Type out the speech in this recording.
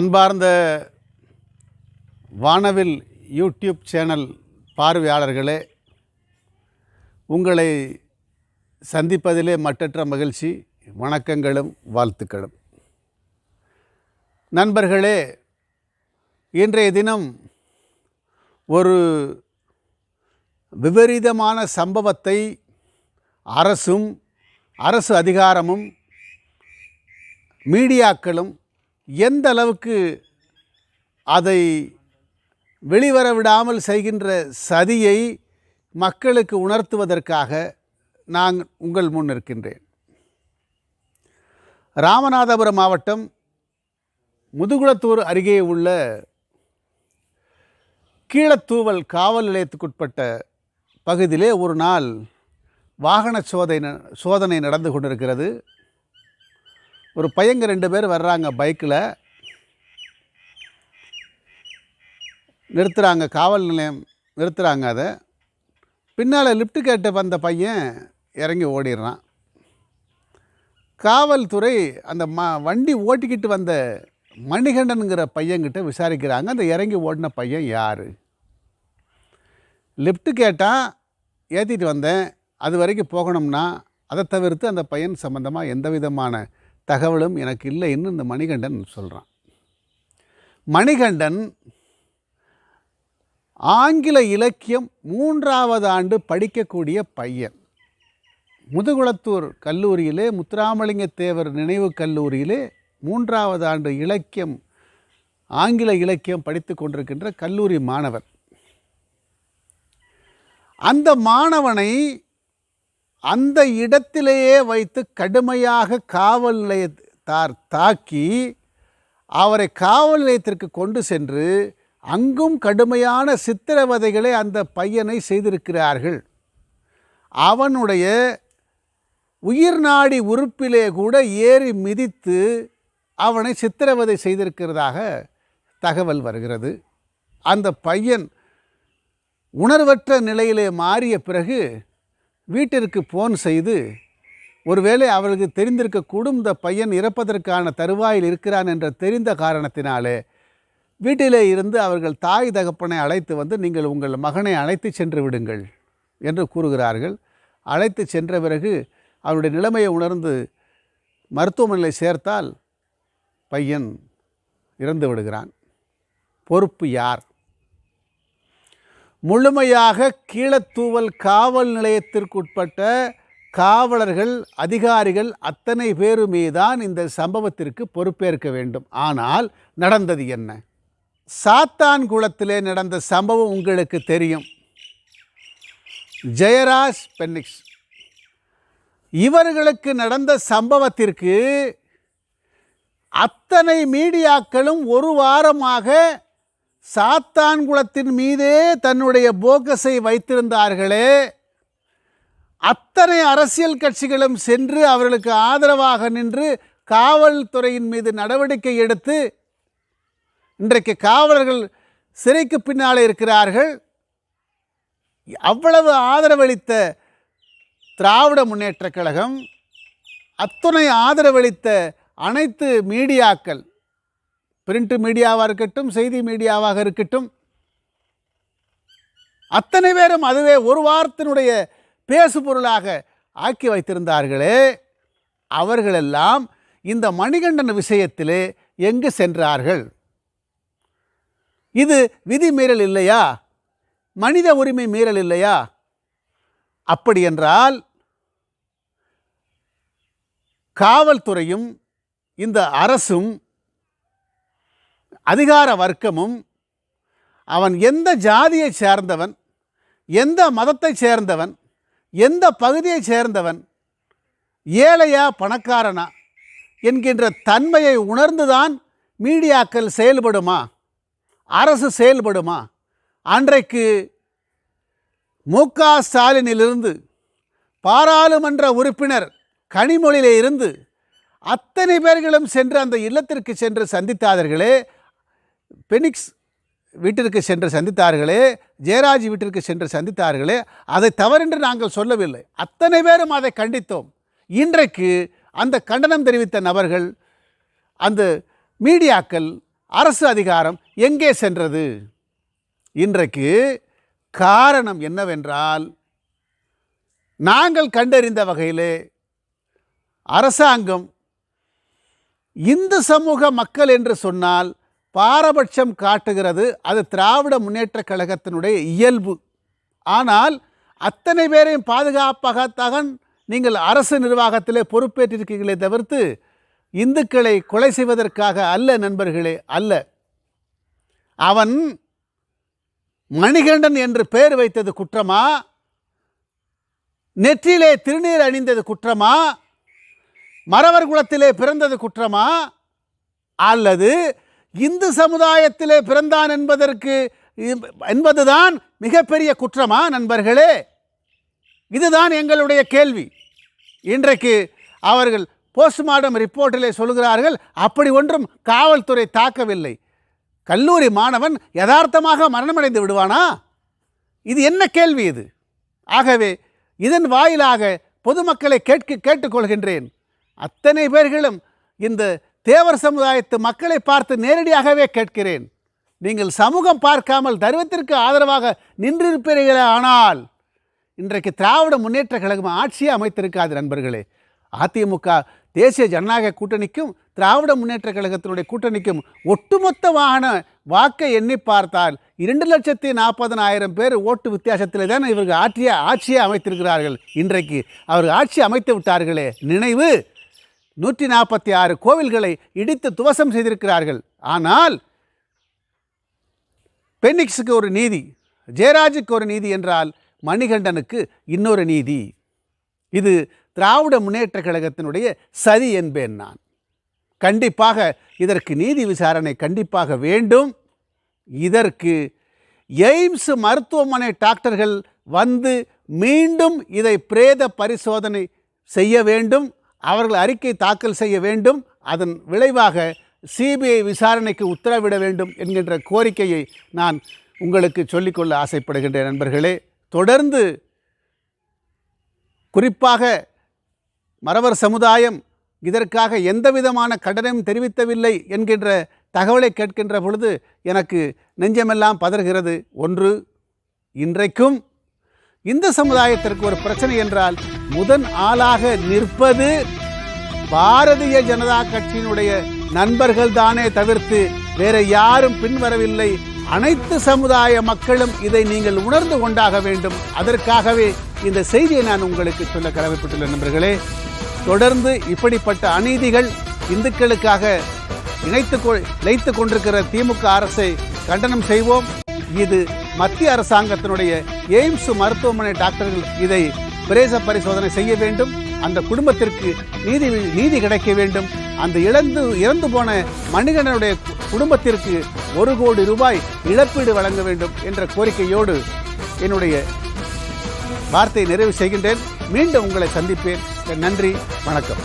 அன்பார்ந்த வானவில் YouTube channel பார்வையாளர்களே, உங்களை சந்திப்பதிலே மட்டற்ற மகிழ்ச்சி. வணக்கங்களும் வாழ்த்துக்களும். நண்பர்களே, இன்றைய தினம் ஒரு விபரீதமான சம்பவத்தை அரசு அதிகாரமும் மீடியாக்களும் எந்த அளவுக்கு அதை வெளிவர விடாமல் செய்கின்ற சதியை மக்களுக்கு உணர்த்துவதற்காக நான் உங்கள் முன் இருக்கின்றேன். ராமநாதபுரம் மாவட்டம் முதுகுளத்தூர் அருகே உள்ள கீழத்தூவல் காவல் நிலையத்துக்குட்பட்ட பகுதியிலே ஒரு நாள் வாகன சோதனை நடந்து கொண்டிருக்கிறது. ஒரு பையங்க 2 பேர் வர்றாங்க, பைக்கில் நிறுத்துகிறாங்க, காவல் நிலையம் நிறுத்துகிறாங்க. அதை பின்னால் லிஃப்ட் கேட்டு வந்த பையன் இறங்கி ஓடிடுறான். காவல்துறை அந்த வண்டி ஓட்டிக்கிட்டு வந்த மணிகண்டனுங்கிற பையன்கிட்ட விசாரிக்கிறாங்க, அந்த இறங்கி ஓடின பையன் யார்? லிஃப்ட்டு கேட்டால் ஏற்றிட்டு வந்தேன், அது வரைக்கும் போகணும்னா, அதை தவிர்த்து அந்த பையன் சம்மந்தமாக எந்த விதமான தகவலும் எனக்கு இல்லைன்னு இந்த மணிகண்டன் சொல்கிறான். மணிகண்டன் ஆங்கில இலக்கியம் 3வது ஆண்டு படிக்கக்கூடிய பையன். முதுகுளத்தூர் கல்லூரியிலே, முத்துராமலிங்க தேவர் நினைவு கல்லூரியிலே 3வது ஆண்டு ஆங்கில இலக்கியம் படித்து கொண்டிருக்கின்ற கல்லூரி மாணவர். அந்த மாணவனை அந்த இடத்திலேயே வைத்து கடுமையாக காவல் நிலையத்தார் தாக்கி அவரை காவல் நிலையத்திற்கு கொண்டு சென்று அங்கும் கடுமையான சித்திரவதைகளை அந்த பையனை செய்திருக்கிறார்கள். அவனுடைய உயிர்நாடி உறுப்பிலே கூட ஏறி மிதித்து அவனை சித்திரவதை செய்திருக்கிறதாக தகவல் வருகிறது. அந்த பையன் உணர்வற்ற நிலையிலே மாறிய பிறகு வீட்டிற்கு ஃபோன் செய்து, ஒருவேளை அவர்களுக்கு தெரிந்திருக்கக்கூடும் இந்த பையன் இறப்பதற்கான தருவாயில் இருக்கிறான் என்ற தெரிந்த காரணத்தினாலே வீட்டிலே இருந்து அவர்கள் தாய் தகப்பனை அழைத்து வந்து, நீங்கள் உங்கள் மகனை அழைத்து சென்று விடுங்கள் என்று கூறுகிறார்கள். அழைத்து சென்ற பிறகு அவருடைய நிலைமையை உணர்ந்து மருத்துவமனையில் சேர்த்தால் பையன் இறந்து விடுகிறான். பொறுப்பு யார்? முழுமையாக கீழத்தூவல் காவல் நிலையத்திற்குட்பட்ட காவலர்கள், அதிகாரிகள் அத்தனை பேருமே தான் இந்த சம்பவத்திற்கு பொறுப்பேற்க வேண்டும். ஆனால் நடந்தது என்ன? சாத்தான்குளத்திலே நடந்த சம்பவம் உங்களுக்கு தெரியும். ஜெயராஜ் பென்னிக்ஸ் இவர்களுக்கு நடந்த சம்பவத்திற்கு அத்தனை மீடியாக்களும் ஒரு வாரமாக சாத்தான்குளத்தின் மீதே தன்னுடைய போக்கஸை வைத்திருந்தார்களே, அத்தனை அரசியல் கட்சிகளும் சென்று அவர்களுக்கு ஆதரவாக நின்று காவல்துறையின் மீது நடவடிக்கை எடுத்து இன்றைக்கு காவலர்கள் சிறைக்கு பின்னாலே இருக்கிறார்கள். அவ்வளவு ஆதரவளித்த திராவிட முன்னேற்றக் கழகம், அத்துணை ஆதரவளித்த அனைத்து மீடியாக்கள், பிரிண்ட் மீடியாவாக இருக்கட்டும், செய்தி மீடியாவாக இருக்கட்டும், அத்தனை பேரும் அதுவே ஒரு வாரத்தினுடைய பேசு பொருளாக ஆக்கி வைத்திருந்தார்களே, அவர்களெல்லாம் இந்த மணிகண்டன் விஷயத்திலே எங்கு சென்றார்கள்? இது விதி மீறல் இல்லையா? மனித உரிமை மீறல் இல்லையா? அப்படி என்றால் காவல்துறையும் இந்த அரசும் அதிகார வர்க்கமும் அவன் எந்த ஜாதியை சேர்ந்தவன், எந்த மதத்தை சேர்ந்தவன், எந்த பகுதியை சேர்ந்தவன், ஏழையா பணக்காரனா என்கின்ற தன்மையை உணர்ந்துதான் மீடியாக்கள் செயல்படுமா, அரசு செயல்படுமா? அன்றைக்கு மு.க. ஸ்டாலினிலிருந்து பாராளுமன்ற உறுப்பினர் கனிமொழியிலே இருந்து அத்தனை பேர்களும் சென்று அந்த இல்லத்திற்கு சென்று சந்தித்தார்களே, பெனிக்ஸ் வீட்டிற்கு சென்று சந்தித்தார்களே, ஜெயராஜ் வீட்டிற்கு சென்று சந்தித்தார்களே, அதை தவறென்று நாங்கள் சொல்லவில்லை. அத்தனை பேரும் அதை கண்டித்தோம். இன்றைக்கு அந்த கண்டனம் தெரிவித்த நபர்கள், அந்த மீடியாக்கள் அரசு அதிகாரம் எங்கே சென்றது? இன்றைக்கு காரணம் என்னவென்றால், நாங்கள் கண்டறிந்த வகையிலே அரசாங்கம் இந்து சமூக மக்கள் என்று சொன்னால் பாரபட்சம் காட்டுகிறது. அது திராவிட முன்னேற்றக் கழகத்தினுடைய இயல்பு. ஆனால் அத்தனை பேரையும் பாதுகாப்பாகத்தான் நீங்கள் அரசு நிர்வாகத்திலே பொறுப்பேற்றிருக்கீர்களே தவிர்த்து இந்துக்களை கொலை செய்வதற்காக அல்ல நண்பர்களே, அல்ல. அவன் மணிகண்டன் என்று பெயர் வைத்தது குற்றமா? நெற்றியிலே திருநீர் அணிந்தது குற்றமா? மறவர் குலத்திலே பிறந்தது குற்றமா? அல்லது இந்து சமுதாயத்திலே பிறந்தான் என்பதுதான் மிகப்பெரிய குற்றமா? நண்பர்களே, இதுதான் எங்களுடைய கேள்வி. இன்றைக்கு அவர்கள் போஸ்ட்மார்ட்டம் ரிப்போர்ட்டிலே சொல்கிறார்கள், அப்படி ஒன்றும் காவல்துறை தாக்கவில்லை. கல்லூரி மாணவன் யதார்த்தமாக மரணமடைந்து விடுவானா? இது என்ன கேள்வி இது? ஆகவே இதன் வாயிலாக பொதுமக்களை கேட்டுக்கொள்கின்றேன். அத்தனை பேர்களும் இந்த தேவர் சமுதாயத்து மக்களை பார்த்து நேரடியாகவே கேட்கிறேன். நீங்கள் சமூகம் பார்க்காமல் தர்மத்திற்கு ஆதரவாக நின்றிருப்பீர்களே, ஆனால் இன்றைக்கு திராவிட முன்னேற்ற கழகம் ஆட்சியை அமைத்திருக்காது நண்பர்களே. அதிமுக தேசிய ஜனநாயக கூட்டணிக்கும் திராவிட முன்னேற்ற கழகத்தினுடைய கூட்டணிக்கும் ஒட்டுமொத்தமான வாக்கை எண்ணி பார்த்தால் 2,40,000 பேர் ஓட்டு வித்தியாசத்தில் தான் இவர்கள் ஆட்சியை அமைத்திருக்கிறார்கள். இன்றைக்கு அவர்கள் ஆட்சி அமைத்து விட்டார்களே, நினைவு 146 கோவில்களை இடித்து துவசம் செய்திருக்கிறார்கள். ஆனால் பென்னிக்ஸுக்கு ஒரு நீதி, ஜெயராஜுக்கு ஒரு நீதி என்றால் மணிகண்டனுக்கு இன்னொரு நீதி. இது திராவிட முன்னேற்ற கழகத்தினுடைய சதி என்பேன் நான். கண்டிப்பாக இதற்கு நீதி விசாரணை கண்டிப்பாக வேண்டும். இதற்கு எய்ம்ஸ் மருத்துவமனை டாக்டர்கள் வந்து மீண்டும் இதை பிரேத பரிசோதனை செய்ய வேண்டும். அவர்கள் அறிக்கை தாக்கல் செய்ய வேண்டும். அதன் விளைவாக சிபிஐ விசாரணைக்கு உத்தரவிட வேண்டும் என்கின்ற கோரிக்கையை நான் உங்களுக்கு சொல்லிக்கொள்ள ஆசைப்படுகின்றேன். நண்பர்களே, தொடர்ந்து குறிப்பாக மறவர் சமுதாயம் இதற்காக எந்த விதமான கண்டனமும் தெரிவித்தவில்லை என்கின்ற தகவலை கேட்கின்ற பொழுது எனக்கு நெஞ்சமெல்லாம் பதறுகிறது. ஒன்று, இன்றைக்கும் இந்த சமுதாயத்திற்கு ஒரு பிரச்சனை என்றால் முதன் ஆளாக நிற்பது பாரதிய ஜனதா கட்சியினுடைய நண்பர்கள் தானே தவிர்த்து வேற யாரும் பின்வரவில்லை. அனைத்து சமுதாய மக்களும் இதை நீங்கள் உணர்ந்து கொண்டாக வேண்டும். அதற்காகவே இந்த செய்தியை நான் உங்களுக்கு சொல்ல கடமைப்பட்டுள்ள நண்பர்களே. தொடர்ந்து இப்படிப்பட்ட அநீதிகள் இந்துக்களுக்காக இணைத்து கொண்டிருக்கிற திமுக அரசை கண்டனம் செய்வோம். இது மத்திய அரசாங்கத்தினுடைய எய்ம்ஸ் மருத்துவமனை டாக்டர்கள் இதை பிரேத பரிசோதனை செய்ய வேண்டும். அந்த குடும்பத்திற்கு நீதி கிடைக்க வேண்டும். அந்த இறந்து போன மணிகண்டனுடைய குடும்பத்திற்கு 1 கோடி ரூபாய் இழப்பீடு வழங்க வேண்டும் என்ற கோரிக்கையோடு என்னுடைய வார்த்தையை நிறைவு செய்கின்றேன். மீண்டும் உங்களை சந்திப்பேன். நன்றி, வணக்கம்.